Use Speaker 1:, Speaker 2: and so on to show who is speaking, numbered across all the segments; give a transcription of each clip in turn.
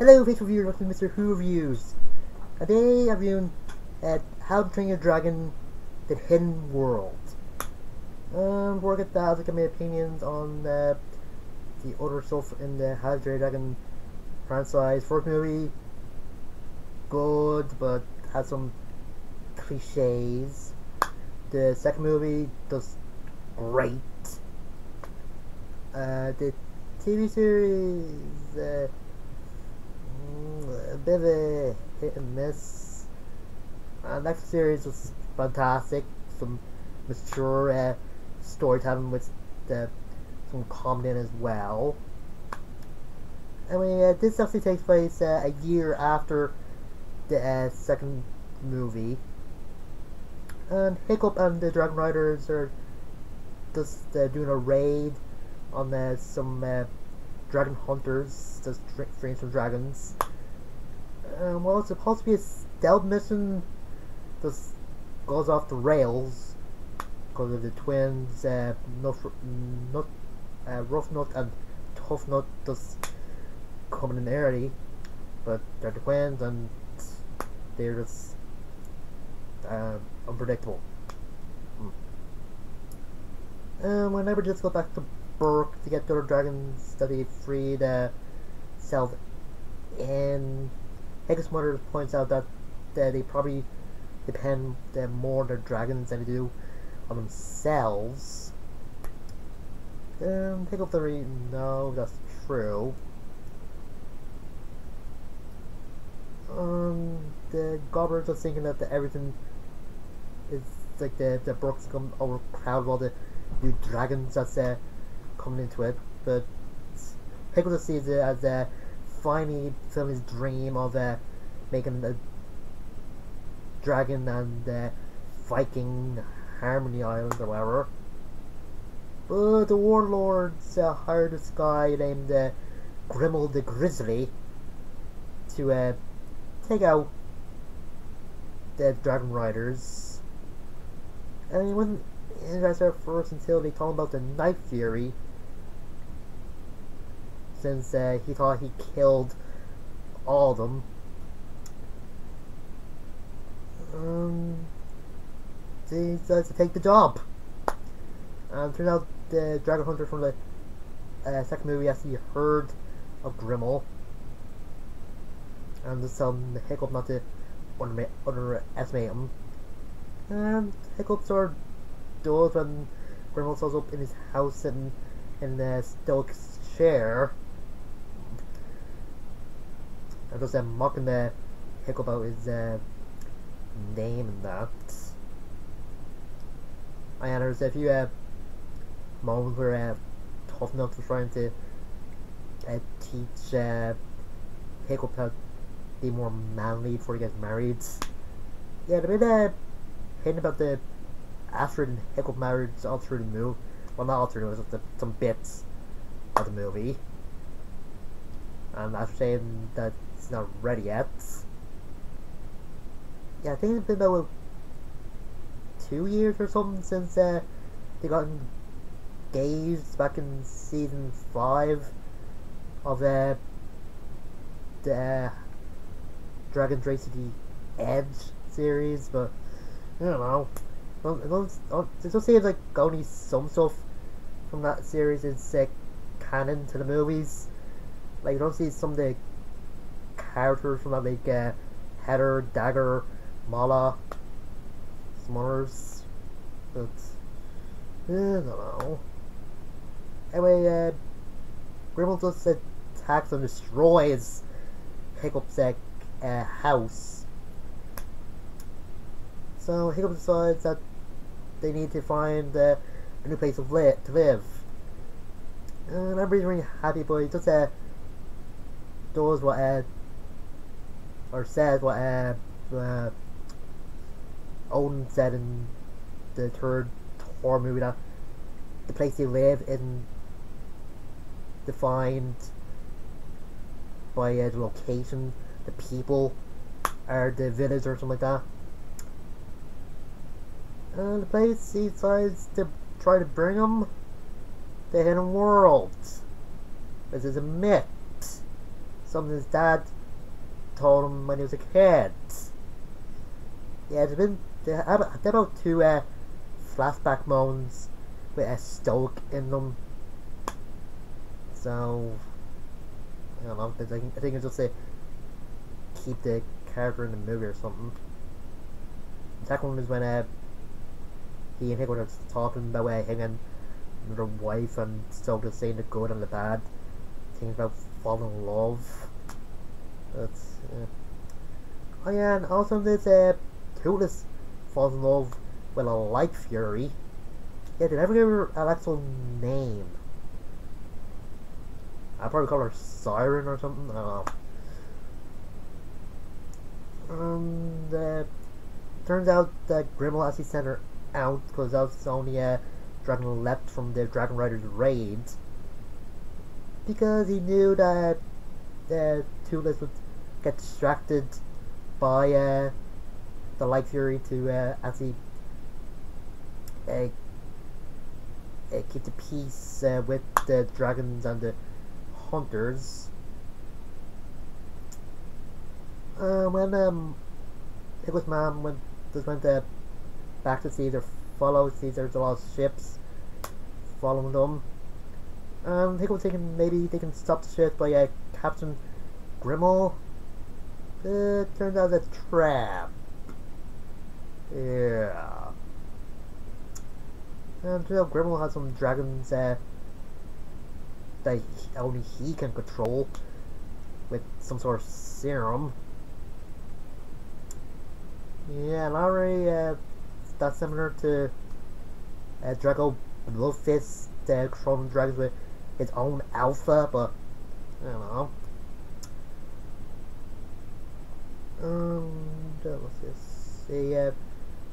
Speaker 1: Hello, faithful viewers, welcome to Mr.Who Reviews. Today I'm reviewing How to Train Your Dragon, The Hidden World. Before I get that, I'll give my opinions on the other stuff in the How to Train Your Dragon franchise. First movie, good, but has some cliches. The second movie does great. The TV series, a bit of a hit and miss. Next series was fantastic. Some mature storytelling with some comedy in as well. Anyway, this actually takes place a year after the second movie. And Hiccup and the Dragon Riders are just doing a raid on some dragon hunters, just freeing some dragons. Well, it's supposed to be a stealth mission, just goes off the rails because of the twins, Rough Nut and Tough Nut, just coming in early, but they're the twins and they're just unpredictable. Whenever just go back to Burke to get the other dragons that he freed self in. Higgins' mother points out that they probably depend more on their dragons than they do on themselves. Pick up the no, that's true. The goblins are thinking that everything is like the Burke's come overcrowded all the new dragons that's coming into it, but Pickle sees it as finally fulfilling his dream of making a dragon and Viking Harmony Island or whatever. But the warlords hired this guy named Grimmel the Grizzly to take out the Dragon Riders. And he wasn't interested at first until they told him about the Night Fury, since he thought he killed all of them. He decides to take the job. And turns out the Dragon Hunter from the second movie actually heard of Grimmel, and just tell Hiccup not to underestimate him. And Hiccup sort of does when Grimmel shows up in his house sitting in the Stoic's chair. And just mocking the Hiccup about his name and that. And there's a few moments where Tough Nut was trying to teach Hiccup how to be more manly before he gets married. Yeah, the bit hidden about the Astrid and Hiccup marriage all through the movie. Well, not all through the movie, just some bits of the movie. And after saying that it's not ready yet. Yeah, I think it's been about 2 years or something since they got engaged back in season 5 of the Dragon's Race to the Edge series, but I don't know. It just seems like only some stuff from that series is canon to the movies. Like, you don't see some of the characters from that, like Heather, Dagger, Mala, some others, but I don't know. Anyway, Grimmel just attacks and destroys Hiccup's house. So Hiccup decides that they need to find a new place to live. And everybody's really happy, but he just does what or says what Odin said in the third Thor movie, that the place they live isn't defined by the location, the people, or the village or something like that. And the place he decides to try to bring him the hidden world. This is a myth. something his dad told him when he was a kid. Yeah, there have about two flashback moments with a stoic in them. So I don't know. I think it's just to keep the character in the movie or something. The second one is when he and Hickman are talking about him and their wife and so just saying the good and the bad, things about falling in love. That's oh yeah, and also this Toothless falls in love with a light fury. Yeah, they never give her an actual name. I'd probably call her Siren or something. I don't know. And turns out that Grimmel actually sent her out because that was the only dragon left from the Dragon Riders raid. Because he knew that Toothless would get distracted by the Light Fury to actually keep the peace with the dragons and the hunters. When Hickman's mom went back to see their sees there's a lot of ships following them. Hickman was thinking maybe they can stop the ship by Captain Grimmel. Turns out it's a trap. Yeah. And turns out Grimmel has some dragons that only he can control with some sort of serum. Yeah, Larry, that's similar to Draco Bloodfist controlling dragons with his own alpha, but I don't know. What's this?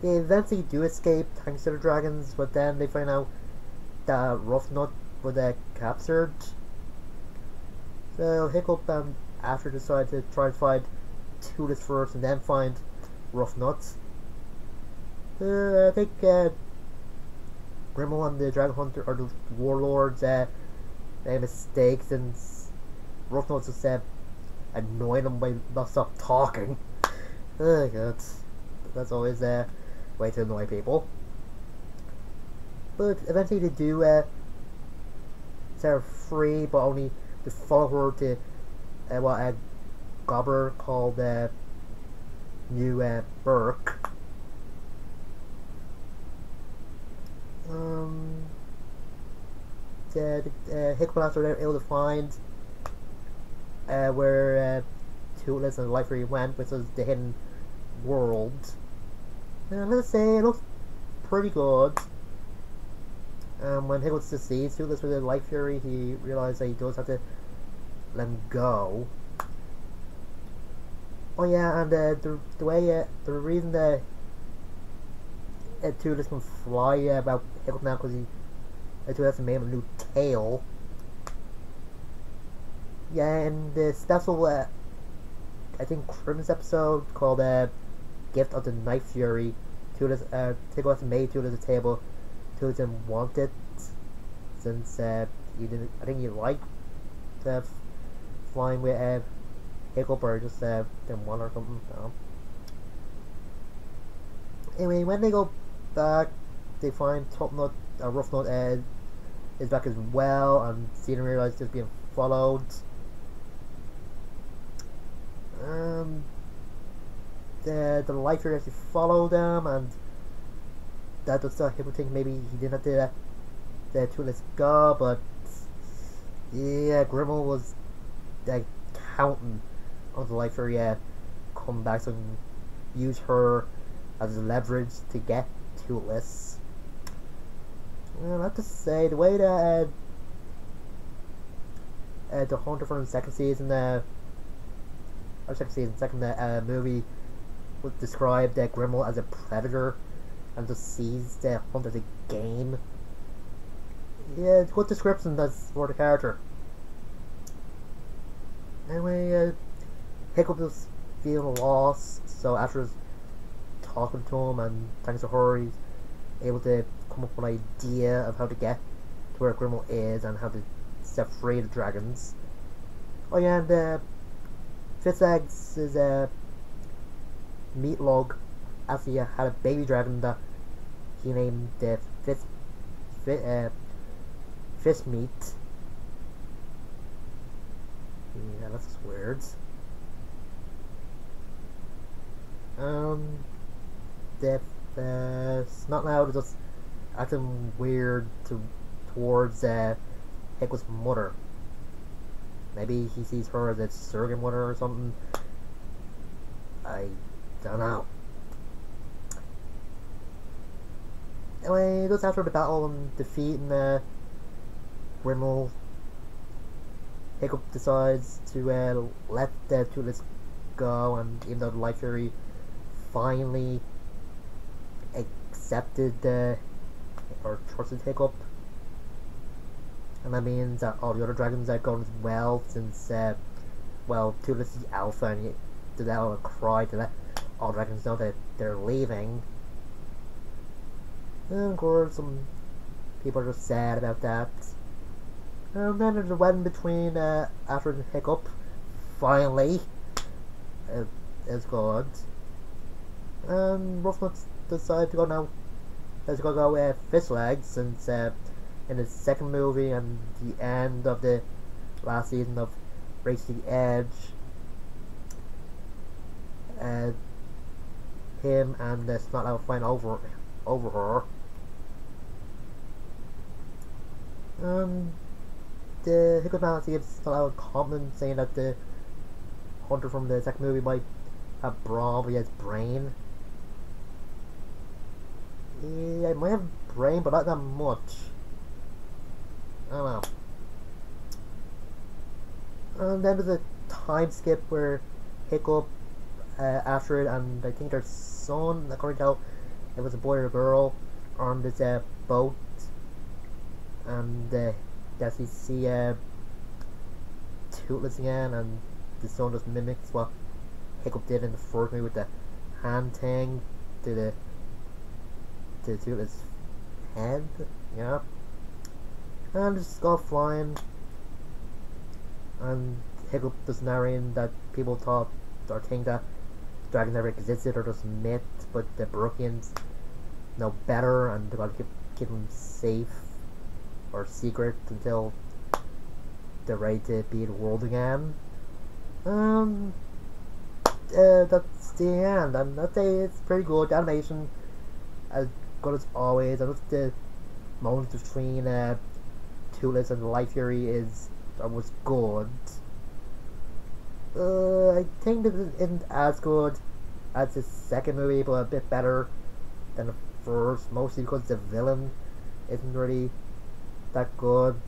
Speaker 1: They eventually do escape thanks to the dragons, but then they find out that Roughnut was captured. So Hiccup and After decide to try to find Toothless first and then find Roughnut. I think Grimmel and the Dragon Hunter or the Warlords made mistakes and Roughnut just annoying them by not stop talking. Oh god, that's always a way to annoy people. But eventually they do set her free, but only to follow her to what a gobbler called New Burke. Hickman after they're able to find where Toothless and Light Fury went, which was the hidden world. And let's say it looks pretty good. When Hickman sees Toothless with the Light Fury, he realizes that he does have to let him go. Oh yeah, and the reason that Toothless can fly about Hickman now because Toothless made him a new tail. Yeah, and the special I think Christmas episode called Gift of the Night Fury. Toothless Hickman made Toothless a table. Toothless didn't want it since he didn't. I think he liked flying with Hiccup or just didn't want or something. No. Anyway, when they go back, they find Roughnut is back as well, and see them realize they're being followed. The Light Fury actually follow them, and that does start people think maybe he didn't have to the Toothless go, but yeah, Grimmel was counting on the Light Fury come back so he can use her as leverage to get Toothless. And I have to say, the way that the Hunter from the second movie would describe Grimmel as a predator and just sees the Hunter as a game. Yeah, it's a good description that's for the character. Anyway, Hiccup was feeling lost, so after talking to him and thanks to her, he's able to come up with an idea of how to get to where Grimmel is and how to set free the dragons. Oh yeah, and Fitzleg's is a meat log actually had a baby dragon that he named Fish Meat. Yeah, that's just weird. The Snot Loud is just acting weird towards Hiko's mother. Maybe he sees her as a surrogate mother or something. I don't know. Anyway, just after the battle and defeating Grimmel, Hiccup decides to let the Toothless go, and even though the Light Fury finally accepted or trusted Hiccup, and that means that all the other dragons are going as well, since well, Toothless is alpha, and he did that little cry to let all dragons know that they're leaving. And of course, some people are just sad about that. And then there's a wedding between After and Hiccup. Finally, it's good. And Ruffnuts decided to go now. Let's go Fish Legs, since in the second movie and the end of the last season of Race to the Edge, him and Snot Out fight over her. The Hiccup now gives Snot Out a compliment, saying that the hunter from the second movie might have brawn, but he has brain. Yeah, he might have brain, but not that much. I don't know. And then there's a time skip where Hiccup, Astrid, and I think their son, I couldn't tell if it was a boy or a girl, on this boat, and you see Toothless again, and the son just mimics what Hiccup did in the first movie with the hand thing to the Toothless head, yeah. And just go flying, and Hiccup just narrating that people thought or think that dragons never existed or just myth, but the Barokians know better, and they're gonna keep them safe or secret until they're ready to be the world again. That's the end, and I'd say it's pretty good. The animation as good as always, and just the moments between Toothless and the Light Fury was good. I think this isn't as good as the second movie, but a bit better than the first, mostly because the villain isn't really that good.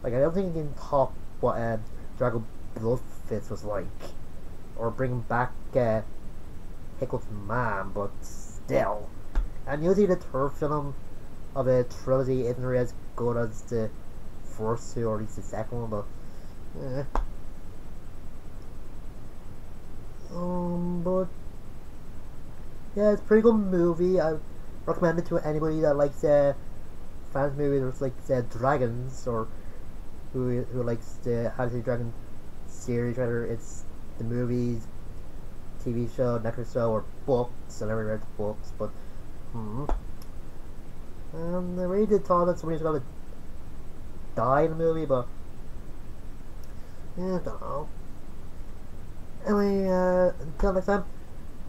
Speaker 1: Like, I don't think you can top what Dragon Bloodfist was like, or bring back Hiccup's mom, but still. And usually the third film of a trilogy isn't really as good as the first two, or at least the second one, but but yeah, it's a pretty good movie. I recommend it to anybody that likes fantasy movies or like dragons, or who likes the How to Train Your Dragon series, whether it's the movies, TV show, Netflix show, or books. I never read the books, but I really did thought that somebody's gonna die in the movie, but yeah, I don't know. Anyway, until next time,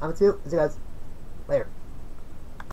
Speaker 1: I'm Mr.Who. See you guys later.